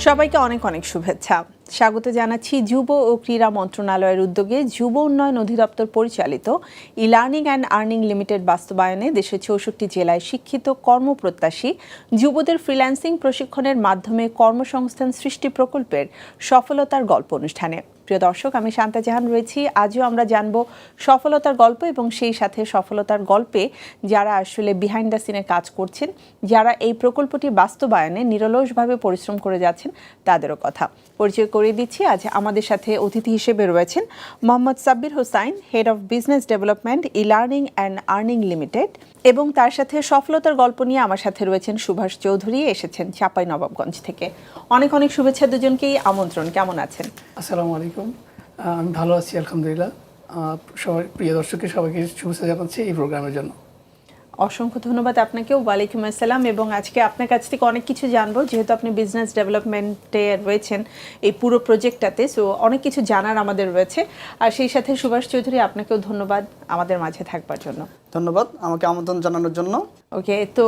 সবাইকে অনেক অনেক শুভেচ্ছা। স্বাগত জানাচ্ছি যুব ও ক্রীড়া মন্ত্রণালয়ের উদ্যোগে যুব উন্নয়ন অধিদপ্তর পরিচালিত ই-লার্নিং অ্যান্ড আর্নিং লিমিটেড বাস্তবায়নে দেশের ৬৪ জেলায় শিক্ষিত কর্মপ্রত্যাশী যুবদের ফ্রিল্যান্সিং প্রশিক্ষণের মাধ্যমে কর্মসংস্থান সৃষ্টি প্রকল্পের সফলতার গল্প অনুষ্ঠানে। প্রিয় দর্শক, আমি শান্তা জাহান রয়েছি। আজও আমরা জানব সফলতার গল্প এবং সেই সাথে সফলতার গল্পে যারা আসলে বিহাইন্ড দ্য সিনে কাজ করছেন, যারা এই প্রকল্পটি বাস্তবায়নে নিরলসভাবে পরিশ্রম করে যাচ্ছেন তাদেরও কথা পরিচয় করিয়ে দিচ্ছি। আজ আমাদের সাথে অতিথি হিসেবে রয়েছেন Mohammad Sabbir Hossain, head of business development, e-learning and earning limited, এবং তার সাথে সফলতার গল্প নিয়ে আমার সাথে রয়েছেন সুভাষ চৌধুরী, এসেছেন চাঁপাইনবাবগঞ্জ থেকে। অনেক অনেক শুভেচ্ছা দুজনকেই, আমন্ত্রণ। কেমন আছেন? আসসালামু আলাইকুম। আমি ভালো আছি আলহামদুলিল্লাহ। সবাই প্রিয় দর্শককে সবাইকে শুভেচ্ছা জানাচ্ছি এই প্রোগ্রামের জন্য। অসংখ্য ধন্যবাদ আপনাকেও। ওয়ালাইকুম আসসালাম। এবং আজকে আপনার কাছ থেকে অনেক কিছু জানবো, যেহেতু আপনি বিজনেস ডেভেলপমেন্টে রয়েছেন এই পুরো প্রজেক্টটাতে, সো অনেক কিছু জানার আমাদের রয়েছে। আর সেই সাথে সুভাষ চৌধুরী, আপনাকেও ধন্যবাদ আমাদের মাঝে থাকবার জন্য। ধন্যবাদ আমাকে আমন্ত্রণ জানানোর জন্য। ওকে, তো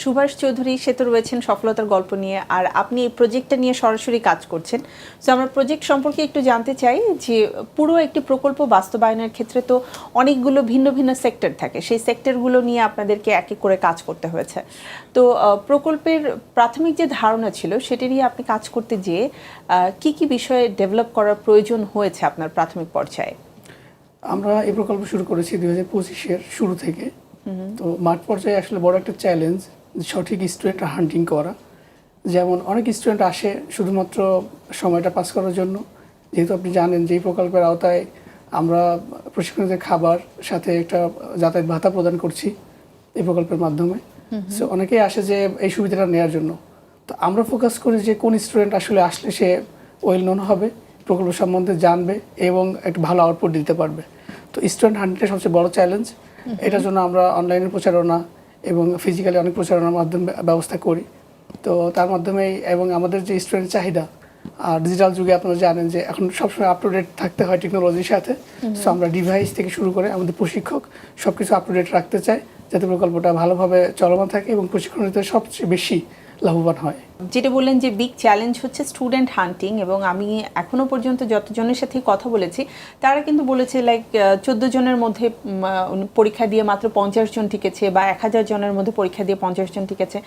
সুভাষ চৌধুরী সে তো রয়েছেন সফলতার গল্প নিয়ে, আর আপনি এই প্রজেক্টটা নিয়ে সরাসরি কাজ করছেন। সো আমরা প্রজেক্ট সম্পর্কে একটু জানতে চাই যে পুরো একটি প্রকল্প বাস্তবায়নের ক্ষেত্রে তো অনেকগুলো ভিন্ন ভিন্ন সেক্টর থাকে, সেই সেক্টরগুলো নিয়ে আপনাদেরকে এক এক করে কাজ করতে হয়েছে। তো প্রকল্পের প্রাথমিক যে ধারণা ছিল সেটা নিয়ে আপনি কাজ করতে যেয়ে কি কি বিষয়ে ডেভেলপ করার প্রয়োজন হয়েছে আপনার প্রাথমিক পর্যায়ে? আমরা এই প্রকল্প শুরু করেছি 2025-এর শুরু থেকে। তো মাঠ পর্যায়ে আসলে বড় একটা চ্যালেঞ্জ সঠিক স্টুডেন্ট হান্টিং করা। যেমন অনেক স্টুডেন্ট আসে শুধুমাত্র সময়টা পাস করার জন্য, যেহেতু আপনি জানেন যে এই প্রকল্পের আওতায় আমরা প্রশিক্ষণের খাবার সাথে একটা যাতায়াত ভাতা প্রদান করছি এই প্রকল্পের মাধ্যমে। সো অনেকেই আসে যে এই সুবিধাটা নেওয়ার জন্য। তো আমরা ফোকাস করি যে কোন স্টুডেন্ট আসলে আসলে সে ওয়েল নোন হবে, প্রকল্প সম্বন্ধে জানবে এবং একটা ভালো আউটপুট দিতে পারবে। তো স্টুডেন্ট হান্টিংটা সবচেয়ে বড় চ্যালেঞ্জ। এটার জন্য আমরা অনলাইনের প্রচারণা এবং ফিজিক্যালি অনেক প্রচারণার মাধ্যমে ব্যবস্থা করি। তো তার মাধ্যমেই এবং আমাদের যে স্টুডেন্ট চাহিদা, আর ডিজিটাল যুগে আপনারা জানেন যে এখন সবসময় আপ টু ডেট থাকতে হয় টেকনোলজির সাথে। সো আমরা ডিভাইস থেকে শুরু করে আমাদের প্রশিক্ষক সব কিছু আপ টু ডেট রাখতে চাই, যাতে প্রকল্পটা ভালোভাবে চলমান থাকে এবং প্রশিক্ষণের সবচেয়ে বেশি লাভবান হয়। যেটা বললেন যে বিগ চ্যালেঞ্জ হচ্ছে স্টুডেন্ট হান্টিং, এবং আমি এখনো পর্যন্ত যতজনের সাথে কথা বলেছি তারা কিন্তু বলেছে লাইক 14 জনের মধ্যে পরীক্ষা দিয়ে মাত্র 50 জন টিকেছে, বা 1000 জনের মধ্যে পরীক্ষা দিয়ে 50 জন টিকেছে।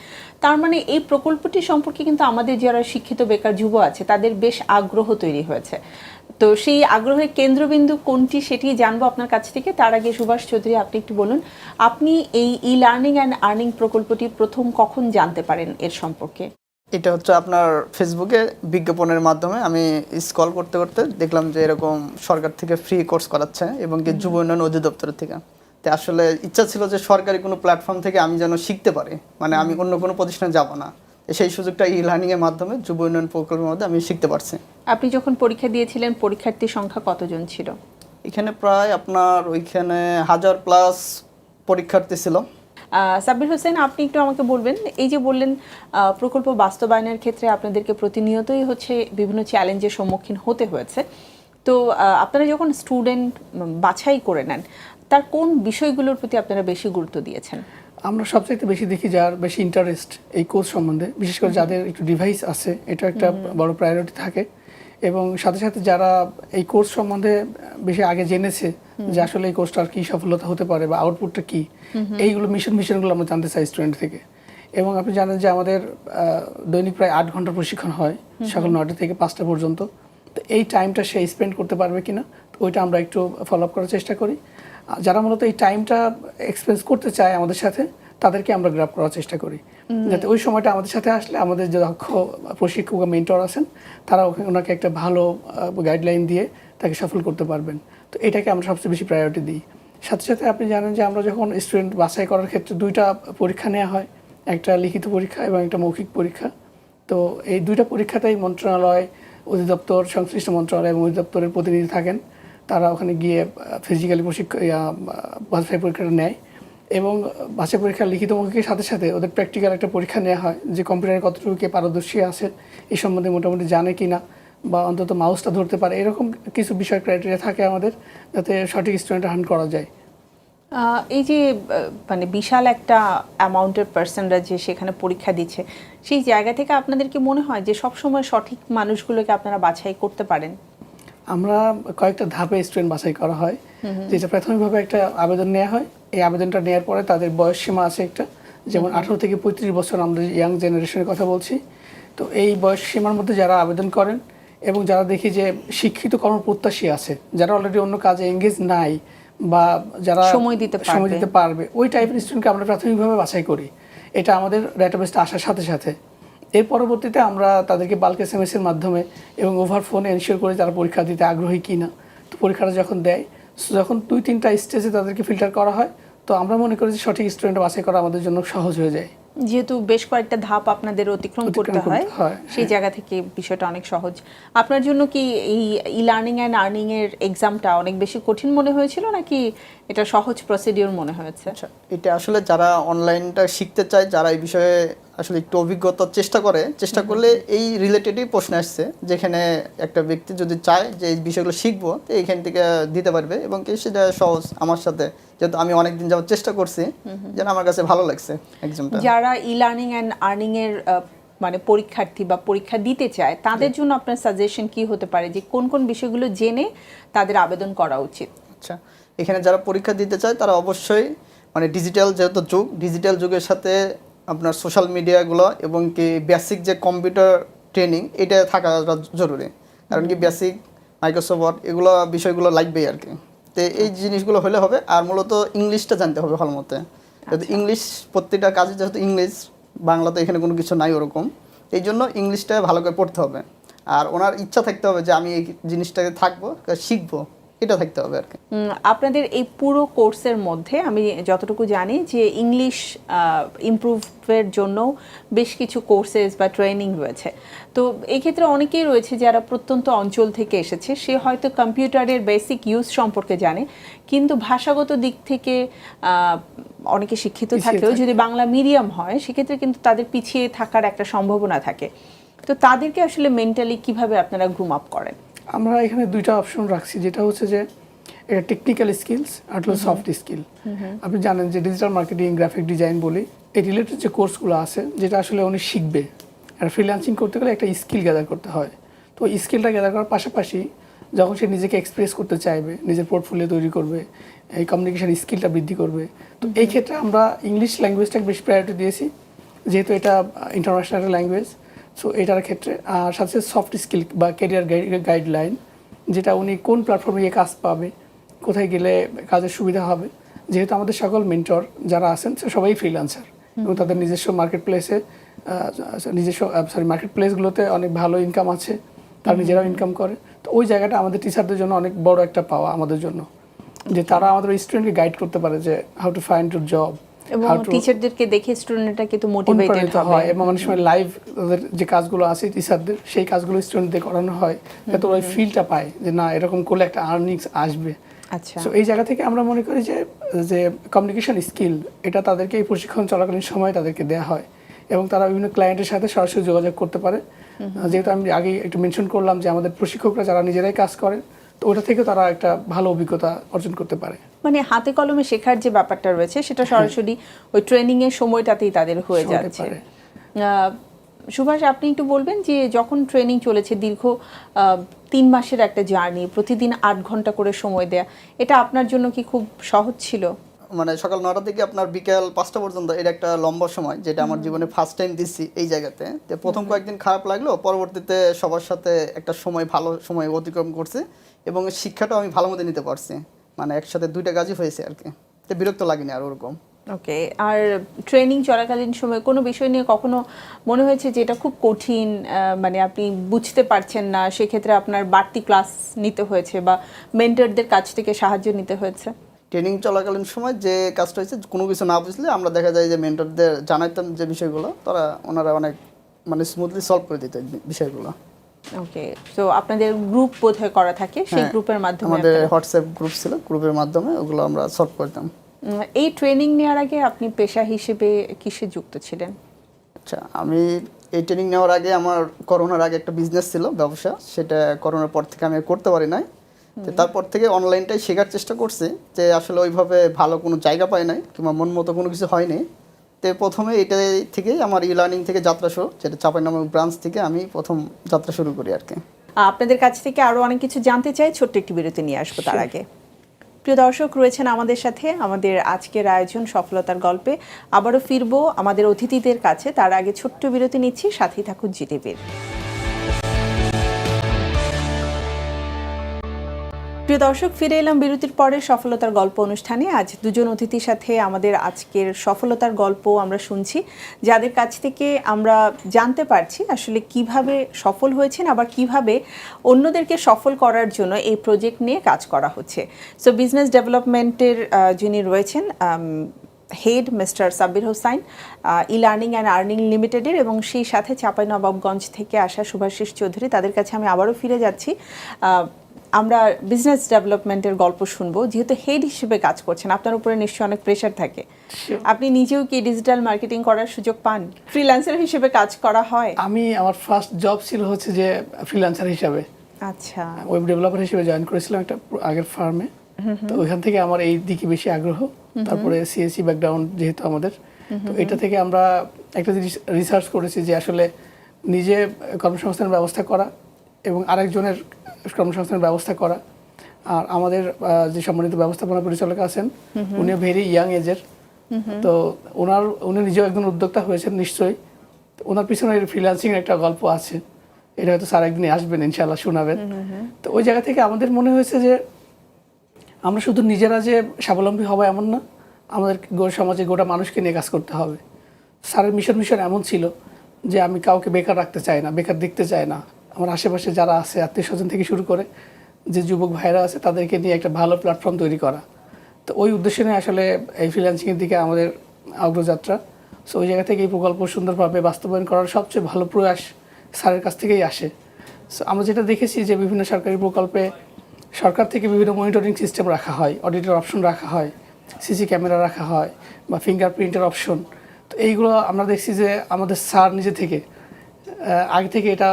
তার মানে এই প্রকল্পটি সম্পর্কে কিন্তু আমাদের যারা শিক্ষিত বেকার যুব আছে তাদের বেশ আগ্রহ তৈরি হয়েছে। তো সেই আগ্রহের কেন্দ্রবিন্দু কোনটি সেটি জানবো আপনার কাছ থেকে। তার আগে সুভাষ চৌধুরী, আপনি একটু বলুন, আপনি এই ই-লার্নিং অ্যান্ড আর্নিং প্রকল্পটি প্রথম কখন জানতে পারেন এর সম্পর্কে? এটা হচ্ছে আপনার ফেসবুকে বিজ্ঞাপনের মাধ্যমে আমি স্ক্রল করতে করতে দেখলাম যে এরকম সরকার থেকে ফ্রি কোর্স করাচ্ছে এবং কি যুব উন্নয়ন অধিদপ্তর থেকে। তো আসলে ইচ্ছা ছিল যে সরকারি কোনো প্ল্যাটফর্ম থেকে আমি যেন শিখতে পারি, মানে আমি অন্য কোনো প্রতিষ্ঠানে যাব না। সেই সুযোগটা ই-লার্নিং এর মাধ্যমে যুব উন্নয়ন প্রকল্পের মধ্যে আমি শিখতে পারছি। আপনি যখন পরীক্ষা দিয়েছিলেন পরীক্ষার্থীর সংখ্যা কতজন ছিল? এখানে প্রায় আপনার ওইখানে 1000+ পরীক্ষার্থী ছিল। সাব্বির হোসেন, আপনি একটু আমাকে বলবেন, এই যে বললেন প্রকল্প বাস্তবায়নের ক্ষেত্রে আপনাদেরকে প্রতিনিয়তই হচ্ছে বিভিন্ন চ্যালেঞ্জের সম্মুখীন হতে হয়েছে। তো আপনারা যখন স্টুডেন্ট বাছাই করে নেন, তার কোন বিষয়গুলোর প্রতি আপনারা বেশি গুরুত্ব দিয়েছেন? আমরা সবচাইতে বেশি দেখি যার বেশি ইন্টারেস্ট এই কোর্স সম্বন্ধে, বিশেষ করে যাদের একটু ডিভাইস আছে, এটা একটা বড় প্রায়োরিটি থাকে। এবং সাথে সাথে যারা এই কোর্স সম্বন্ধে বেশি আগে জেনেছে যে আসলে এই কোর্সটার কী সফলতা হতে পারে বা আউটপুটটা কী, এইগুলো মিশনগুলো আমরা জানতে চাই স্টুডেন্ট থেকে। এবং আপনি জানেন যে আমাদের দৈনিক প্রায় 8 ঘন্টা প্রশিক্ষণ হয়, সকাল 9টা থেকে 5টা পর্যন্ত। তো এই টাইমটা সে স্পেন্ড করতে পারবে কিনা, ওইটা আমরা একটু ফলো আপ করার চেষ্টা করি। যারা মূলত এই টাইমটা এক্সপেন্স করতে চায় আমাদের সাথে, তাদেরকে আমরা গ্র্যাব করার চেষ্টা করি, যাতে ওই সময়টা আমাদের সাথে আসলে আমাদের যে দক্ষ প্রশিক্ষক বা মেন্টর আছেন তারা ওনাকে একটা ভালো গাইডলাইন দিয়ে তাকে সফল করতে পারবেন। তো এটাকে আমরা সবচেয়ে বেশি প্রায়োরিটি দিই। সাথে সাথে আপনি জানেন যে আমরা যখন স্টুডেন্ট বাছাই করার ক্ষেত্রে 2টা পরীক্ষা নেওয়া হয়, একটা লিখিত পরীক্ষা এবং একটা মৌখিক পরীক্ষা। তো এই 2টা পরীক্ষাতেই মন্ত্রণালয়, অধিদপ্তর, সংশ্লিষ্ট মন্ত্রণালয় এবং অধিদপ্তরের প্রতিনিধি থাকেন। তারা ওখানে গিয়ে ফিজিক্যালি বাছাই পরীক্ষাটা নেয়, এবং বাছাই পরীক্ষার লিখিত মৌখিকের সাথে সাথে ওদের প্র্যাকটিক্যাল একটা পরীক্ষা নেওয়া হয় যে কম্পিউটারে কতটুকু কে পারদর্শী আছে, এই সম্বন্ধে মোটামুটি জানে কিনা, বা অন্তত মাউসটা ধরতে পারে। এরকম কিছু বিষয় ক্রাইটেরিয়া থাকে আমাদের, যাতে সঠিক স্টুডেন্ট হান্ট করা যায়। এই যে মানে বিশাল একটা অ্যামাউন্টের পার্সনরা যে সেখানে পরীক্ষা দিচ্ছে, সেই জায়গা থেকে আপনাদের কি মনে হয় যে সবসময় সঠিক মানুষগুলোকে আপনারা বাছাই করতে পারেন? আমরা কয়েকটা ধাপে স্টুডেন্ট বাছাই করা হয়, যেটা প্রাথমিকভাবে একটা আবেদন নেওয়া হয়। এই আবেদনটা নেওয়ার পরে তাদের বয়স সীমা আছে একটা, যেমন 18 থেকে 35 বছর, আমরা ইয়াং জেনারেশনের কথা বলছি। তো এই বয়স সীমার মধ্যে যারা আবেদন করেন এবং যারা দেখি যে শিক্ষিত কর্মপ্রত্যাশী আছে, যারা অলরেডি অন্য কাজে এঙ্গেজ নাই বা যারা সময় দিতে পারবে, ওই টাইপের স্টুডেন্টকে আমরা প্রাথমিকভাবে বাছাই করি। এটা আমাদের ডেটাবেসটা আসার সাথে সাথে এর পরবর্তীতে আমরা তাদেরকে বাল্ক SMS এর মাধ্যমে এবং ওভার ফোনে এনশিওর করে তারা পরীক্ষা দিতে আগ্রহী কিনা। তো পরীক্ষাটা যখন দেয়, যখন 2-3টা স্টেজে তাদেরকে ফিল্টার করা হয়, তো আমরা মনে করি যে সঠিক স্টুডেন্ট বাছাই করা আমাদের জন্য সহজ হয়ে যায়। যেহেতু বেশ কয়েকটা ধাপ আপনাদের অতিক্রম করতে হয়, সেই জায়গা থেকে বিষয়টা অনেক সহজ। আপনার জন্য কি এই লার্নিং অ্যান্ড আর্নিং এর এক্সামটা অনেক বেশি কঠিন মনে হয়েছিল, নাকি এটা সহজ প্রসিডিওর মনে হয়েছে? আচ্ছা, এটা আসলে যারা অনলাইনটা শিখতে চায়, যারা এই বিষয়ে আসলে একটু অভিজ্ঞতার চেষ্টা করলে এই রিলেটেডই প্রশ্ন আসছে, যেখানে একটা ব্যক্তি যদি চায় যে এই বিষয়গুলো শিখবো, তো এইখান থেকে দিতে পারবে এবং কি সেটা সহজ। আমার সাথে যেহেতু আমি অনেকদিন যাবত চেষ্টা করছি, যেন আমার কাছে ভালো লাগছে এক্সামটা। যারা লার্নিং অ্যান্ড আর্নিং এর মানে পরীক্ষার্থী বা পরীক্ষা দিতে চায়, তাদের জন্য আপনার সাজেশন কি হতে পারে যে কোন কোন বিষয়গুলো জেনে তাদের আবেদন করা উচিত? আচ্ছা, এখানে যারা পরীক্ষা দিতে চায় তারা অবশ্যই মানে ডিজিটাল যেহেতু যুগ, ডিজিটাল যুগের সাথে আপনার সোশ্যাল মিডিয়াগুলো এবং কি বেসিক যে কম্পিউটার ট্রেনিং, এটা থাকা জরুরি। কারণ কি বেসিক মাইক্রোসফট এগুলো বিষয়গুলো লাগবেই আর কি। তো এই জিনিসগুলো হলে হবে। আর মূলত ইংলিশটা জানতে হবে ভালো মতে, যেহেতু ইংলিশ প্রত্যেকটা কাজে, যেহেতু ইংলিশ, বাংলা তো এখানে কোনো কিছু নাই ওরকম, এই জন্য ইংলিশটা ভালো করে পড়তে হবে। আর ওনার ইচ্ছা থাকতে হবে যে আমি এই জিনিসটাকে থাকবো, শিখবো, এটা থাকতে হবে আর কি। আপনাদের এই পুরো কোর্সের মধ্যে আমি যতটুকু জানি যে ইংলিশ ইমপ্রুভের জন্য বেশ কিছু কোর্সেস বা ট্রেনিং রয়েছে। তো এই ক্ষেত্রে অনেকেই রয়েছে যারা প্রত্যন্ত অঞ্চল থেকে এসেছে, সে হয়তো কম্পিউটারের বেসিক ইউজ সম্পর্কে জানে, কিন্তু ভাষাগত দিক থেকে অনেকে শিক্ষিত থাকলেও যদি বাংলা মিডিয়াম হয়, সেক্ষেত্রে কিন্তু তাদের পিছিয়ে থাকার একটা সম্ভাবনা থাকে। তো তাদেরকে আসলে মেন্টালি কিভাবে আপনারা গ্রুম আপ করেন? আমরা এখানে দুইটা অপশন রাখছি, যেটা হচ্ছে যে এটা টেকনিক্যাল স্কিলস আর সফট স্কিল। আপনি জানেন যে ডিজিটাল মার্কেটিং, গ্রাফিক ডিজাইন বলি, এই রিলেটেড যে কোর্সগুলো আছে, যেটা আসলে উনি শিখবে, আর ফ্রিল্যান্সিং করতে গেলে একটা স্কিল গ্যাদার করতে হয়। তো এই স্কিলটা গ্যাদার করার পাশাপাশি যখন সে নিজেকে এক্সপ্রেস করতে চাইবে, নিজের পোর্টফোলিও তৈরি করবে, এই কমিউনিকেশন স্কিলটা বৃদ্ধি করবে, তো এই ক্ষেত্রে আমরা ইংলিশ ল্যাঙ্গুয়েজটাকে বেশি প্রায়োরিটি দিয়েছি, যেহেতু এটা ইন্টারন্যাশনাল ল্যাঙ্গুয়েজ। সো এটার ক্ষেত্রে আর সাথে সফট স্কিল বা ক্যারিয়ার গাইডলাইন, যেটা উনি কোন প্ল্যাটফর্মে গিয়ে কাজ পাবে, কোথায় গেলে কাজের সুবিধা হবে। যেহেতু আমাদের সকল মেন্টর যারা আছেন সবাই ফ্রিল্যান্সার এবং তাদের নিজস্ব মার্কেট প্লেসগুলোতে অনেক ভালো ইনকাম আছে, তারা নিজেরাও ইনকাম করে। তো ওই জায়গাটা আমাদের টিচারদের জন্য অনেক বড় একটা পাওয়া আমাদের জন্য, যে তারা আমাদের স্টুডেন্টকে গাইড করতে পারে যে how to find your job. এবং টিচারদেরকে দেখে স্টুডেন্টরা কিন্তু মোটিভেটেড হয় এবং অনেক সময় লাইভ যে কাজগুলো আছে টিচারদের, সেই কাজগুলো স্টুডেন্টদের করানো হয়, যাতে ওই ফিলটা পায় যে না এরকম করলে একটা আর্নিংস আসবে। আচ্ছা, সো এই জায়গা থেকে আমরা মনে করি যে কমিউনিকেশন স্কিল, এটা তাদেরকে এই প্রশিক্ষণ চলাকালীন সময় তাদেরকে দেওয়া হয় এবং তারা বিভিন্ন ক্লায়েন্টের সাথে সরাসরি যোগাযোগ করতে পারে। যেহেতু আমি আগে একটু মেনশন করলাম যে আমাদের প্রশিক্ষকরা যারা নিজেরাই কাজ করেন, তো ওটা থেকে তারা একটা ভালো অভিজ্ঞতা অর্জন করতে পারে। মানে হাতে কলমে শেখার যে ব্যাপারটা রয়েছে, সেটা সরাসরি ওই ট্রেনিং এর সময়টাতেই তাদের হয়ে যাচ্ছে। সুভাষ, আপনি একটু বলবেন যে যখন ট্রেনিং চলেছে দীর্ঘ 3 মাসের একটা জার্নি, প্রতিদিন 8 ঘন্টা করে সময় দেয়া, এটা আপনার জন্য কি খুব সহজ ছিল? মানে সকাল 9টা থেকে আপনার বিকেল 5টা পর্যন্ত, এটা একটা লম্বা সময়, যেটা আমার জীবনে ফার্স্ট টাইম দিচ্ছি এই জায়গাতে। তো প্রথম কয়েকদিন খারাপ লাগলো, পরবর্তীতে সবার সাথে একটা ভালো সময় অতিক্রম করছে এবং শিক্ষাটা আমি ভালো মতো নিতে পারছি। মানে একসাথে 2টা কাজই হয়েছে আর কি, তো বিরক্ত লাগেনি আর ওরকম। ওকে, আর ট্রেনিং চলাকালীন সময় কোনো বিষয় নিয়ে কখনো মনে হয়েছে যে এটা খুব কঠিন, মানে আপনি বুঝতে পারছেন না, সেক্ষেত্রে আপনার বাড়তি ক্লাস নিতে হয়েছে বা মেন্টরদের কাছ থেকে সাহায্য নিতে হয়েছে? ট্রেনিং চলাকালীন সময় যে কাজটা হয়েছে, কোনো কিছু না বুঝলে আমরা দেখা যায় যে মেন্টরদের জানাইতাম যে বিষয়গুলো, ওনারা অনেক মানে স্মুথলি সলভ করে দিত বিষয়গুলো। ওকে, তো আপনাদের গ্রুপ বোধহয় করা থাকে, সেই গ্রুপের মাধ্যমে? আমাদের হোয়াটসঅ্যাপ গ্রুপ ছিল, গ্রুপের মাধ্যমে ওগুলো আমরা সলভ করতাম। এই ট্রেনিং নেওয়ার আগে আপনি পেশা হিসেবে কিসে যুক্ত ছিলেন? আচ্ছা, আমি এই ট্রেনিং নেওয়ার আগে আমার করোনার আগে একটা বিজনেস ছিল, ব্যবসা, সেটা করোনার পর থেকে আমি করতে পারি নাই। তো তারপর থেকে অনলাইনটাই শেখার চেষ্টা করছি, যে আসলে ওইভাবে ভালো কোনো জায়গা পাই নাই কিংবা মন মতো কোনো কিছু হয়নি। তো প্রথমে এটা থেকেই আমার লার্নিং থেকে যাত্রা শুরু, যেটা চাঁপাইনবাবগঞ্জ ব্রাঞ্চ থেকে আমি প্রথম যাত্রা শুরু করি আর কি। আপনাদের কাছ থেকে আরো অনেক কিছু জানতে চাই, ছোট্ট একটি বিরতি নিয়ে আসবো তার আগে। প্রিয় দর্শক, রয়েছেন আমাদের সাথে আমাদের আজকের আয়োজন সফলতার গল্পে। আবারও ফিরবো আমাদের অতিথিদের কাছে, তার আগে ছোট্ট বিরতি নিচ্ছি, সাথেই থাকুন জিটিভির। প্রিয় দর্শক, ফিরে এলাম বিরতির পরে সফলতার গল্প অনুষ্ঠানে। আজ দুজন অতিথির সাথে আমাদের আজকের সফলতার গল্প আমরা শুনছি, যাদের কাছ থেকে আমরা জানতে পারছি আসলে কিভাবে সফল হয়েছেন, আবার কিভাবে অন্যদেরকে সফল করার জন্য এই প্রজেক্ট নিয়ে কাজ করা হচ্ছে। সো বিজনেস ডেভেলপমেন্টের যিনি রয়েছেন head mister Sabbir Hossain, learning and earning লিমিটেডের, এবং সেই সাথে চাঁপাইনবাবগঞ্জ থেকে আসা শুভাশিস চৌধুরী, তাদের কাছে আমি আবারও ফিরে যাচ্ছি। আমরা বিজনেস ডেভেলপমেন্টের গল্প শুনবো। যেহেতু হেড হিসেবে কাজ করছেন, আপনার উপরে নিশ্চয়ই অনেক প্রেশার থাকে। আপনি নিজেও কি ডিজিটাল মার্কেটিং করার সুযোগ পান? ফ্রিল্যান্সার হিসেবে কাজ করা হয়? আমি আমার ফার্স্ট জব ছিল হচ্ছে যে ফ্রিল্যান্সার হিসাবে, আচ্ছা, ওয়েব ডেভেলপার হিসেবে জয়েন করেছিলাম একটা আগের ফার্মে। তো ওইখান থেকে আমার এই দিকে বেশি আগ্রহ। তারপরে সিএসসি ব্যাকগ্রাউন্ড যেহেতু আমাদের, তো এটা থেকে আমরা একটা জিনিস রিসার্চ করেছি যে আসলে নিজে কর্মসংস্থানের ব্যবস্থা করা এবং আরেকজনের কর্মসংস্থানের ব্যবস্থা করা। আর আমাদের যে সম্মানিত ব্যবস্থাপনা পরিচালক আছেন, উনি ভেরি ইয়াং এজের, তো উনি নিজেও একজন উদ্যোক্তা হয়েছেন নিশ্চয়ই। ওনার পিছনে ফ্রিল্যান্সিং একটা গল্প আছে, এটা হয়তো স্যার একদিন আসবেন ইনশাআল্লাহ শোনাবেন। তো ওই জায়গা থেকে আমাদের মনে হয়েছে যে আমরা শুধু নিজেরা যে স্বাবলম্বী হবো এমন না, আমাদের সমাজে গোটা মানুষকে নিয়ে কাজ করতে হবে। স্যারের মিশন এমন ছিল যে আমি কাউকে বেকার রাখতে চাই না, বেকার দেখতে চাই না। আমার আশেপাশে যারা আছে, আত্মীয় স্বজন থেকে শুরু করে যে যুবক ভাইরা আছে, তাদেরকে নিয়ে একটা ভালো প্ল্যাটফর্ম তৈরি করা। তো ওই উদ্দেশ্যে নিয়ে আসলে এই ফ্রিল্যান্সিংয়ের দিকে আমাদের অগ্রযাত্রা। সো ওই জায়গা থেকে এই প্রকল্প সুন্দরভাবে বাস্তবায়ন করার সবচেয়ে ভালো প্রয়াস স্যারের কাছ থেকেই আসে। সো আমরা যেটা দেখেছি যে বিভিন্ন সরকারি প্রকল্পে সরকার থেকে বিভিন্ন মনিটরিং সিস্টেম রাখা হয়, অডিটের অপশন রাখা হয়, সিসি ক্যামেরা রাখা হয় বা ফিঙ্গারপ্রিন্টের অপশন। তো এইগুলো আমরা দেখছি যে আমাদের স্যার নিজে থেকে আগে থেকে এটা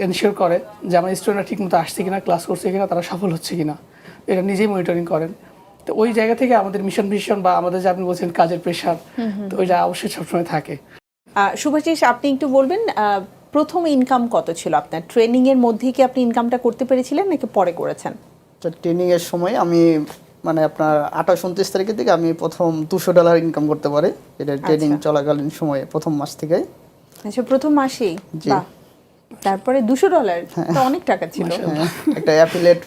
এনশিওর করে যে আমার স্টুডেন্টরা ঠিকমতো আসছে কিনা, ক্লাস করছে কিনা, তারা সফল হচ্ছে কিনা, এটা নিজেই মনিটরিং করেন। তো ওই জায়গা থেকে আমাদের মিশন বা আমাদের যে আপনি বলছেন কাজের প্রেশার, তো ওইটা অবশ্যই সবসময় থাকে। শুভাশিস, আপনি একটু বলবেন প্রথম ইনকাম কত ছিল আপনার? ট্রেনিং এর মধ্যেই কি আপনি ইনকামটা করতে পেরেছিলেন নাকি পরে করেছেন? ট্রেনিং এর সময় আমি মানে আপনার 28-29 তারিখের দিকে আমি প্রথম $200 ইনকাম করতে পারি, এটা ট্রেনিং চলাকালীন সময়ে প্রথম মাস থেকে। আচ্ছা, প্রথম মাসেই? বাহ, তারপরে $200 তো অনেক টাকা ছিল। একটা অ্যাফিলিয়েট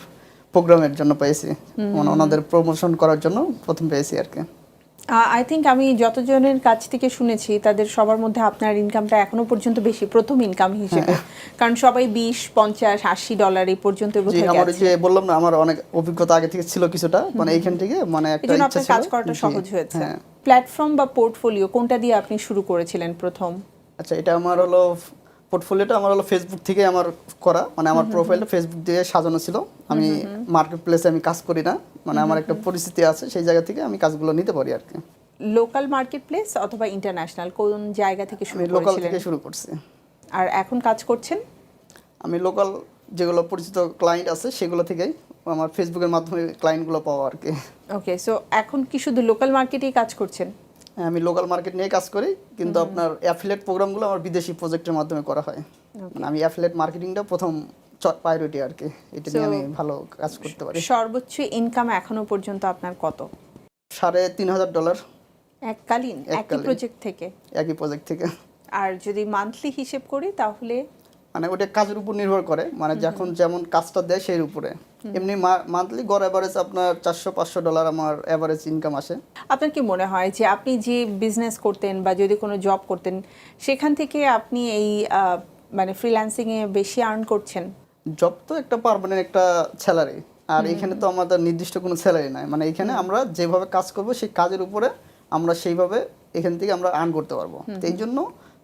প্রোগ্রামের জন্য পেয়েছি, মানে ওনাদের প্রমোশন করার জন্য প্রথম পেয়েছি আর কি। আই থিঙ্ক আমি যতজনের কাছ থেকে শুনেছি তাদের সবার মধ্যে আপনার ইনকামটা এখনো পর্যন্ত বেশি, প্রথম ইনকাম হিসেবে। কারণ সবাই $20, $50, $80 এই পর্যন্ত বোধহয় আমার গেছে। যে বললাম না, আমার অনেক অভিজ্ঞতা আগে থেকে ছিল কিছুটা, মানে এইখান থেকে মানে একটা এজন্য ইচ্ছা আপনার ছিল কাজ করাটা সহজ হয়েছে। হ্যাঁ। প্ল্যাটফর্ম বা পোর্টফোলিও কোনটা দিয়ে আপনি শুরু করেছিলেন প্রথম? আচ্ছা, এটা আমার হলো পোর্টফোলিওটা আমার হলো ফেসবুক থেকে আমার করা, মানে আমার প্রোফাইলটা ফেসবুক দিয়ে সাজানো ছিল। আমি মার্কেট প্লেসে আমি কাজ করি না, মানে আমার একটা পরিস্থিতি আছে, সেই জায়গা থেকে আমি কাজগুলো নিতে পারি আর কি। লোকাল মার্কেট প্লেস অথবা ইন্টারন্যাশনাল, কোন জায়গা থেকে শুরু আমি লোকাল করেছিলেন? থেকে শুরু করছি। আর এখন কাজ করছেন? আমি লোকাল যেগুলো পরিচিত ক্লায়েন্ট আছে সেগুলো থেকেই আমার ফেসবুকের মাধ্যমে ক্লায়েন্টগুলো পাওয়া আর কি। ওকে, সো এখন কি শুধু লোকাল মার্কেটেই কাজ করছেন? আমি লোকাল মার্কেট নিয়ে কাজ করি, কিন্তু আপনার অ্যাফিলিয়েট প্রোগ্রামগুলো আমার বিদেশি প্রজেক্টের মাধ্যমে করা হয়। মানে আমি অ্যাফিলিয়েট মার্কেটিংটা প্রথম প্রায়োরিটি আর কি, এটা নিয়ে আমি ভালো কাজ করতে পারি। সর্বোচ্চ ইনকাম এখনো পর্যন্ত আপনার কত? $3,500 এককালীন একই প্রজেক্ট থেকে? একই প্রজেক্ট থেকে। আর যদি মান্থলি হিসেব করি তাহলে? মানে ওটা কাজের উপর নির্ভর করে, মানে যখন যেমন কাজটা দেয় সেই উপরে। এমনি মান্থলি গড় অ্যাভারেজ আপনার $400-500 আমার অ্যাভারেজ ইনকাম আসে। আপনার কি মনে হয় যে আপনি যে বিজনেস করতেন বা যদি কোনো জব করতেন, সেখান থেকে আপনি এই মানে ফ্রিল্যান্সিংয়ে বেশি আর্ন করছেন? জব তো একটা পার্মানেন্ট একটা স্যালারি, আর এখানে তো আমাদের নির্দিষ্ট কোনো স্যালারি নাই। মানে এখানে আমরা যেভাবে কাজ করব সেই কাজের উপরে আমরা সেইভাবে এখান থেকে আমরা আর্ন করতে পারবো। তো এই জন্য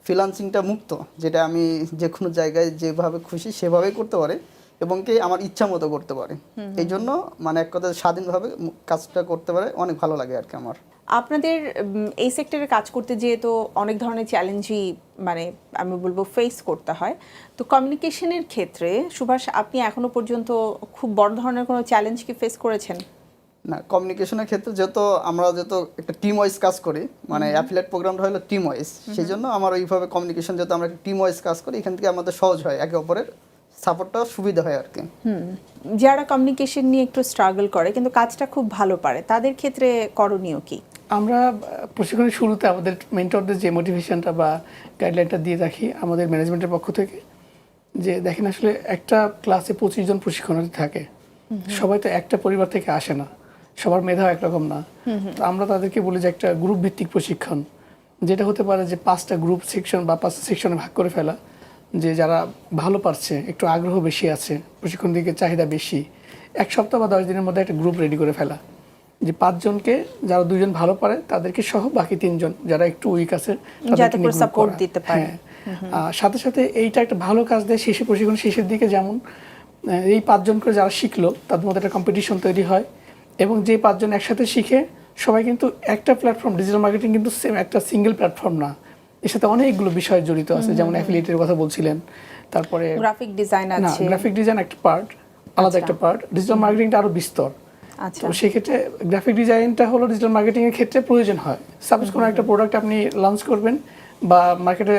ফ্রিল্যান্সিংটা মুক্ত, যেটা আমি যে কোনো জায়গায় যেভাবে খুশি সেভাবেই করতে পারি এবং কি আমার ইচ্ছা মতো করতে পারি। এই জন্য মানে এক কথায় স্বাধীনভাবে কাজটা করতে পারে, অনেক ভালো লাগে আর কি আমার। আপনাদের এই সেক্টরে কাজ করতে যেয়ে তো অনেক ধরনের চ্যালেঞ্জই মানে আমি বলবো ফেস করতে হয়, তো কমিউনিকেশনের ক্ষেত্রে সুভাষ আপনি এখনো পর্যন্ত খুব বড় ধরনের কোনো চ্যালেঞ্জ কি ফেস করেছেন? না, কমিউনিকেশনের ক্ষেত্রে আমরা যেহেতু একটা টিম ওয়াইজ কাজ করি, মানে অ্যাফিলিয়েট প্রোগ্রামটা হলো টিম ওয়াইজ, সেই জন্য আমার ওইভাবে কমিউনিকেশন যেহেতু আমরা টিম ওয়াইজ কাজ করি, এখান থেকে আমাদের সহজ হয়, একে অপরের সাপোর্টটা সুবিধা হয় আর কি। যারা কমিউনিকেশন নিয়ে একটু স্ট্রাগল করে কিন্তু কাজটা খুব ভালো পারে, তাদের ক্ষেত্রে করণীয় কি? আমরা প্রশিক্ষণের শুরুতে আমাদের মেন্টরদের যে মোটিভেশনটা বা গাইডলাইনটা দিয়ে রাখি আমাদের ম্যানেজমেন্টের পক্ষ থেকে, যে দেখেন আসলে একটা ক্লাসে 25 জন প্রশিক্ষণার্থী থাকে, সবাই তো একটা পরিবার থেকে আসে না, সবার মেধাও একরকম না। তো আমরা তাদেরকে বলি যে একটা গ্রুপ ভিত্তিক প্রশিক্ষণ, যেটা হতে পারে যে 5টা গ্রুপ সেকশন বা 5টা সেকশনে ভাগ করে ফেলা, যে যারা ভালো পারছে, একটু আগ্রহ বেশি আছে, প্রশিক্ষণ দিকে চাহিদা বেশি, 1 সপ্তাহ বা 10 দিনের মধ্যে একটা গ্রুপ রেডি করে ফেলা, যে 5 জনকে, যারা 2 জন ভালো পারে তাদেরকে সহ বাকি 3 জন যারা একটু উইক আছে যাতে করে সাপোর্ট দিতে পারে। সাথে সাথে এইটা একটা ভালো কাজ দেয় শেষে, প্রশিক্ষণ শেষের দিকে যেমন এই 5 জন করে যারা শিখলো তাদের মধ্যে একটা কম্পিটিশন তৈরি হয়, এবং যে 5 জন একসাথে শিখে সবাই কিন্তু একটা প্ল্যাটফর্ম, ডিজিটাল মার্কেটিং কিন্তু সেম একটা সিঙ্গেল প্ল্যাটফর্ম না, এর সাথে অনেকগুলো বিষয় জড়িত আছে, যেমন অ্যাফিলিয়েটের কথা বলছিলেন, তারপরে গ্রাফিক ডিজাইন না, আছে। গ্রাফিক ডিজাইন একটা পার্ট, আলাদা একটা পার্ট, ডিজিটাল মার্কেটিংটা আরো বিস্তর। আচ্ছা, তো সেক্ষেত্রে গ্রাফিক ডিজাইনটা হলো ডিজিটাল মার্কেটিং এর ক্ষেত্রে প্রয়োজন হয়। সাপোজ কোনো একটা প্রোডাক্ট আপনি লঞ্চ করবেন বা মার্কেটে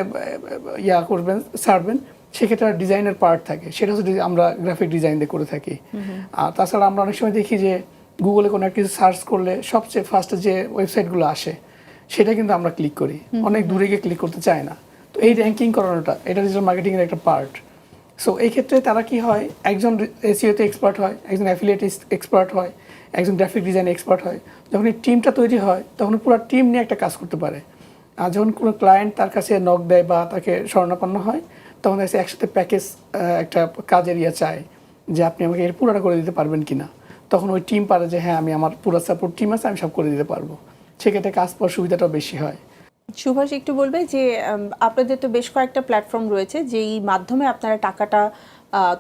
করবেন, ছাড়বেন, সেক্ষেত্রে ডিজাইনের পার্ট থাকে, সেটা হচ্ছে আমরা গ্রাফিক ডিজাইন দিয়ে করে থাকি। আর তাছাড়া আমরা অনেক সময় দেখি যে গুগলে কোনো একটা কিছু সার্চ করলে সবচেয়ে ফার্স্টে যে ওয়েবসাইটগুলো আসে সেটা কিন্তু আমরা ক্লিক করি, অনেক দূরে গিয়ে ক্লিক করতে চাই না। তো এই র্যাঙ্কিং করানোটা এটা ডিজিটাল মার্কেটিংয়ের একটা পার্ট। সো এই ক্ষেত্রে তারা কি হয়, একজন এসইওতে এক্সপার্ট হয়, একজন অ্যাফিলিয়েট এক্সপার্ট হয়, একজন গ্রাফিক ডিজাইন এক্সপার্ট হয়। যখন এই টিমটা তৈরি হয় তখন পুরো টিম নিয়ে একটা কাজ করতে পারে। আর যখন কোনো ক্লায়েন্ট তার কাছে নক দেয় বা তাকে শরণাপন্ন হয়, তখন এসে একসাথে প্যাকেজ একটা কাজের চায় যে আপনি আমাকে এর পুরোটা করে দিতে পারবেন কিনা, তখন ওই টিম পারে যে হ্যাঁ, আমি আমার পুরো সাপোর্ট টিম আছে, আমি সব করে দিতে পারবো, সেক্ষেত্রে কাজ পাওয়ার সুবিধাটাও বেশি হয়। সুভাষ একটু বলবে যে আপনাদের তো বেশ কয়েকটা প্ল্যাটফর্ম রয়েছে যেই মাধ্যমে আপনারা টাকাটা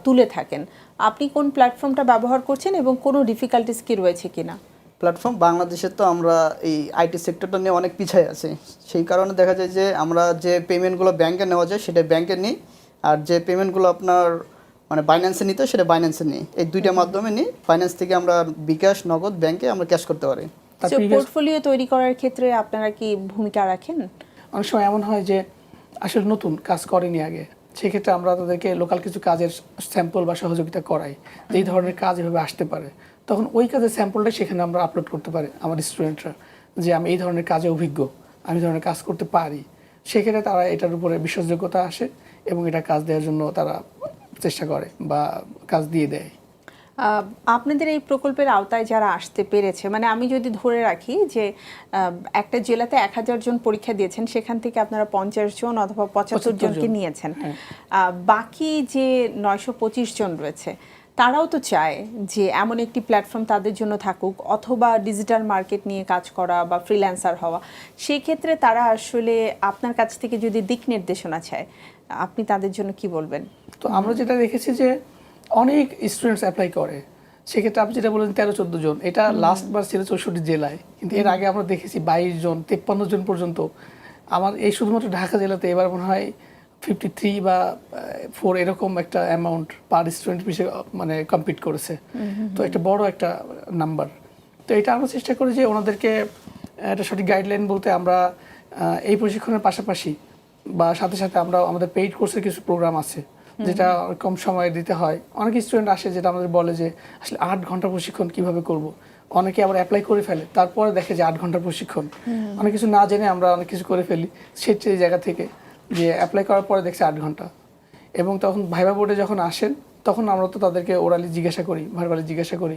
তুলে থাকেন, আপনি কোন প্ল্যাটফর্মটা ব্যবহার করছেন এবং কোনো ডিফিকাল্টিস কি রয়েছে কিনা? প্ল্যাটফর্ম বাংলাদেশে তো আমরা এই আইটি সেক্টরটা নিয়ে অনেক পিছিয়ে আছি, সেই কারণে দেখা যায় যে আমরা যে পেমেন্টগুলো ব্যাংকে নেওয়া যায় সেটা ব্যাংকে নিই, আর যে পেমেন্টগুলো আপনার মানে বাইন্যান্সে নিতে সেটা বাইন্যান্সে নিই, এই দুইটা মাধ্যমে নিই। ফাইন্যান্স থেকে আমরা বিকাশ, নগদ, ব্যাংকে আমরা ক্যাশ করতে পারি। পোর্টফোলিও তৈরি করার ক্ষেত্রে আপনারা কি ভূমিকা রাখেন? অনেক সময় এমন হয় যে আসলে নতুন কাজ করেনি আগে, সেক্ষেত্রে আমরা তাদেরকে লোকাল কিছু কাজের স্যাম্পল বা সহযোগিতা করাই, যে এই ধরনের কাজ এভাবে আসতে পারে, তখন ওই কাজের স্যাম্পলটা সেখানে আমরা আপলোড করতে পারি আমার স্টুডেন্টরা, যে আমি এই ধরনের কাজে অভিজ্ঞ, আমি এই ধরনের কাজ করতে পারি। সেক্ষেত্রে তারা এটার উপরে বিশ্বাসযোগ্যতা আসে এবং এটা কাজ দেওয়ার জন্য তারা চেষ্টা করে বা কাজ দিয়ে দেয়। আপনাদের এই প্রকল্পের আওতায় যারা আসতে পেরেছে, মানে আমি যদি ধরে রাখি যে একটা জেলাতে 1000 জন পরীক্ষা দিয়েছেন, সেখান থেকে আপনারা 50 জন অথবা 75 জনকে নিয়েছেন, বাকি যে 925 জন রয়েছে তারাও তো চায় যে এমন একটি প্ল্যাটফর্ম তাদের জন্য থাকুক, অথবা ডিজিটাল মার্কেট নিয়ে কাজ করা বা ফ্রিল্যান্সার হওয়া। সেই ক্ষেত্রে তারা আসলে আপনার কাছ থেকে যদি দিক নির্দেশনা চায়, আপনি তাদের জন্য কি বলবেন? তো আমরা যেটা দেখেছি যে অনেক স্টুডেন্টস অ্যাপ্লাই করে, সেক্ষেত্রে আপনি যেটা বলেন 13-14 জন, এটা লাস্ট বার ছিল 64 জেলায়, কিন্তু এর আগে আমরা দেখেছি 22 জন, 53 জন পর্যন্ত। আমার এই শুধুমাত্র ঢাকা জেলাতে এবার মনে হয় 53 বা 4 এরকম একটা অ্যামাউন্ট পার স্টুডেন্ট পিছিয়ে মানে কমপ্লিট করেছে। তো একটা বড় একটা নাম্বার। তো এটা আমরা চেষ্টা করি যে ওনাদেরকে একটা সঠিক গাইডলাইন বলতে, আমরা এই প্রশিক্ষণের পাশাপাশি বা সাথে সাথে আমরা আমাদের পেইড কোর্সের কিছু প্রোগ্রাম আছে যেটা কম সময়ে দিতে হয়। অনেক স্টুডেন্ট আসে যেটা আমাদের বলে যে আসলে 8 ঘন্টা প্রশিক্ষণ কিভাবে করব। অনেকে আবার অ্যাপ্লাই করে ফেলে, তারপরে দেখে যে 8 ঘন্টার প্রশিক্ষণ, অনেক কিছু না জেনে আমরা অনেক কিছু করে ফেলি সেই জায়গা থেকে, যে অ্যাপ্লাই করার পরে দেখছে 8 ঘন্টা। এবং তখন ভাইবা বোর্ডে যখন আসেন তখন আমরা তো তাদেরকে ওরালি জিজ্ঞাসা করি, ভার্বালি জিজ্ঞাসা করি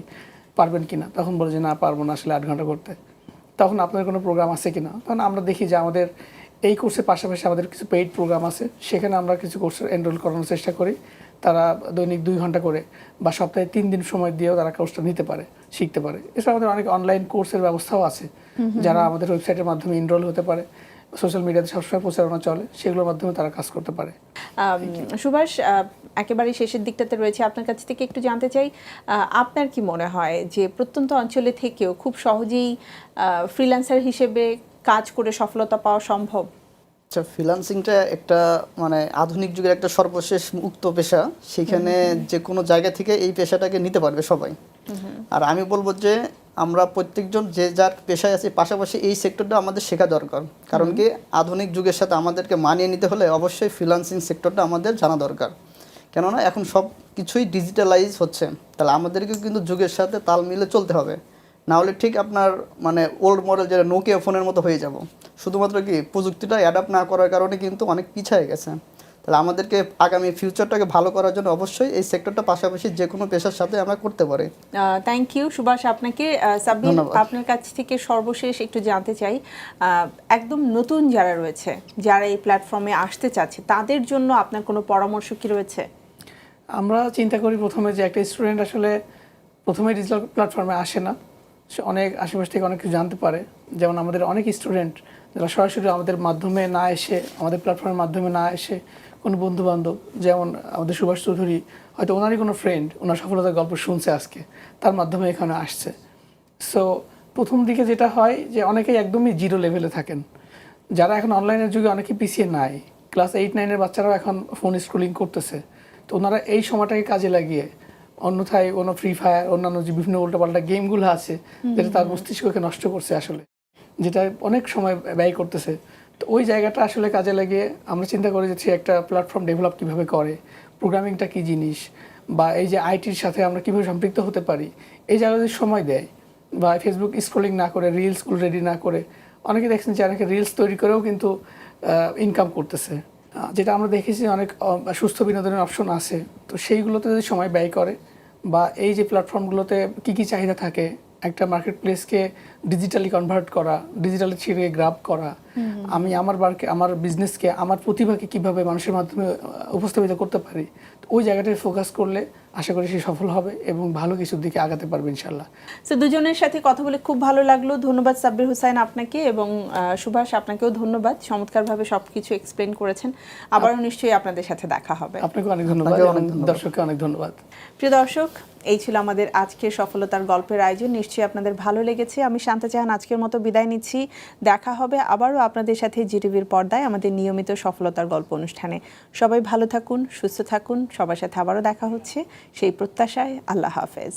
পারবেন কিনা, তখন বলে যে না, পারবো না আসলে 8 ঘন্টা করতে। তখন আপনাদের কোনো প্রোগ্রাম আছে কিনা, তখন আমরা দেখি যে আমাদের এই কোর্সের পাশাপাশি আমাদের কিছু পেইড প্রোগ্রাম আছে, সেখানে আমরা কিছু কোর্সে এনরোল করানোর চেষ্টা করি। তারা দৈনিক 2 ঘন্টা করে বা সপ্তাহে 3 দিন সময় দিয়েও তারা কোর্সটা নিতে পারে, শিখতে পারে। এছাড়া আমাদের অনেক অনলাইন কোর্সের ব্যবস্থাও আছে, যারা আমাদের ওয়েবসাইটের মাধ্যমে এনরোল হতে পারে, সোশ্যাল মিডিয়াতে সবসময় প্রচারণা চলে, সেগুলোর মাধ্যমে তারা কাজ করতে পারে। সুভাষ, একেবারে শেষের দিকটাতে রয়েছে, আপনার কাছ থেকে একটু জানতে চাই আপনার কি মনে হয় যে প্রত্যন্ত অঞ্চলে থেকেও খুব সহজেই ফ্রিল্যান্সার হিসেবে কাজ করে সফলতা পাওয়া সম্ভব? আচ্ছা, ফ্রিল্যান্সিংটা একটা মানে আধুনিক যুগের একটা সর্বশেষ মুক্ত পেশা। সেখানে যে কোনো জায়গা থেকে এই পেশাটাকে নিতে পারবে সবাই। আর আমি বলবো যে আমরা প্রত্যেকজন যে যার পেশায় আছি পাশাপাশি এই সেক্টরটা আমাদের শেখা দরকার। কারণ কি আধুনিক যুগের সাথে আমাদেরকে মানিয়ে নিতে হলে অবশ্যই ফ্রিল্যান্সিং সেক্টরটা আমাদের জানা দরকার। কেননা এখন সব কিছুই ডিজিটালাইজ হচ্ছে, তাহলে আমাদেরকেও কিন্তু যুগের সাথে তাল মিলে চলতে হবে। না হলে ঠিক আপনার মানে ওল্ড মডেল যেটা নোকিয়া ফোনের মতো হয়ে যাব। শুধুমাত্র কি প্রযুক্তিটা অ্যাডাপ্ট না করার কারণে কিন্তু অনেক পিছিয়ে গেছে। তাহলে আমাদেরকে আগামী ফিউচারটাকে ভালো করার জন্য অবশ্যই এই সেক্টরটা পাশাপাশি যে কোনো পেশার সাথে আমরা করতে পারি। থ্যাংক ইউ সুভাষ আপনাকে। সাব্বির, ধন্যবাদ। আপনার কাছ থেকে সর্বশেষ একটু জানতে চাই, একদম নতুন যারা রয়েছে, যারা এই প্ল্যাটফর্মে আসতে চাচ্ছে, তাদের জন্য আপনার কোনো পরামর্শ কি রয়েছে? আমরা চিন্তা করি প্রথমে যে একটা স্টুডেন্ট আসলে প্রথমে ডিজিটাল প্ল্যাটফর্মে আসে না, সে অনেক আশেপাশ থেকে অনেক কিছু জানতে পারে। যেমন আমাদের অনেক স্টুডেন্ট যারা সরাসরি আমাদের মাধ্যমে না এসে, আমাদের প্ল্যাটফর্মের মাধ্যমে না এসে কোনো বন্ধুবান্ধব, যেমন আমাদের সুভাষ চৌধুরী, হয়তো ওনারই কোনো ফ্রেন্ড ওনার সফলতার গল্প শুনছে আজকে, তার মাধ্যমে এখানে আসছে। সো প্রথম দিকে যেটা হয় যে অনেকেই একদমই জিরো লেভেলে থাকেন, যারা এখন অনলাইনের যুগে অনেকে পিছিয়ে নাই, ক্লাস 8-9-এর বাচ্চারাও এখন ফোন স্ক্রলিং করতেছে। তো ওনারা এই সময়টাকে কাজে লাগিয়ে অন্যথায় কোনো ফ্রি ফায়ার, অন্যান্য যে বিভিন্ন উল্টোপাল্টা গেমগুলো আছে যেটা তার মস্তিষ্ককে নষ্ট করছে আসলে, যেটা অনেক সময় ব্যয় করতেছে। তো ওই জায়গাটা আসলে কাজে লাগিয়ে আমরা চিন্তা করে যাচ্ছি একটা প্ল্যাটফর্ম ডেভেলপ কীভাবে করে, প্রোগ্রামিংটা কী জিনিস, বা এই যে আইটির সাথে আমরা কীভাবে সম্পৃক্ত হতে পারি, এই জায়গায় সময় দেয়। বা ফেসবুক স্ক্রলিং না করে, রিলসগুলো রেডি না করে, অনেকে দেখছেন যে অনেকে রিলস তৈরি করেও কিন্তু ইনকাম করতেছে, যেটা আমরা দেখেছি অনেক সুস্থ বিনোদনের অপশন আছে। তো সেইগুলোতে যদি সময় ব্যয় করে, বা এই যে প্ল্যাটফর্মগুলোতে কী কী চাহিদা থাকে, একটা মার্কেট প্লেসকে ডিজিটালি কনভার্ট করা, ডিজিটালি ছিঁড়ে গ্রাব করা, আমি আমার আমার বিজনেসকে, আমার প্রতিভাকে কিভাবে মানুষের মাধ্যমে উপস্থাপিত করতে পারি, তো ওই জায়গাটায় ফোকাস করলে আশা করি সে সফল হবে এবং ভালো কিছুর দিকে আগাতে পারবে ইনশাল্লাহ। সো দুজনের সাথে কথা বলে খুব ভালো লাগলো। ধন্যবাদ সাব্বির হোসাইন আপনাকে, এবং সুভাষ আপনাকেও ধন্যবাদ, চমৎকারভাবে সবকিছু এক্সপ্লেন করেছেন। আবারও নিশ্চয়ই আপনাদের সাথে দেখা হবে। আপনাকে অনেক ধন্যবাদ, দর্শককে অনেক ধন্যবাদ। প্রিয় দর্শক, এই ছিল আমাদের আজকের সফলতার গল্পের আয়োজন। নিশ্চয়ই আপনাদের ভালো লেগেছে। আমি শান্তা জাহান আজকের মতো বিদায় নিচ্ছি। দেখা হবে আবারও আপনাদের সাথে জিটিভির পর্দায় আমাদের নিয়মিত সফলতার গল্প অনুষ্ঠানে। সবাই ভালো থাকুন, সুস্থ থাকুন, সবার সাথে আবারও দেখা হচ্ছে সেই প্রত্যাশায়। আল্লাহ হাফেজ।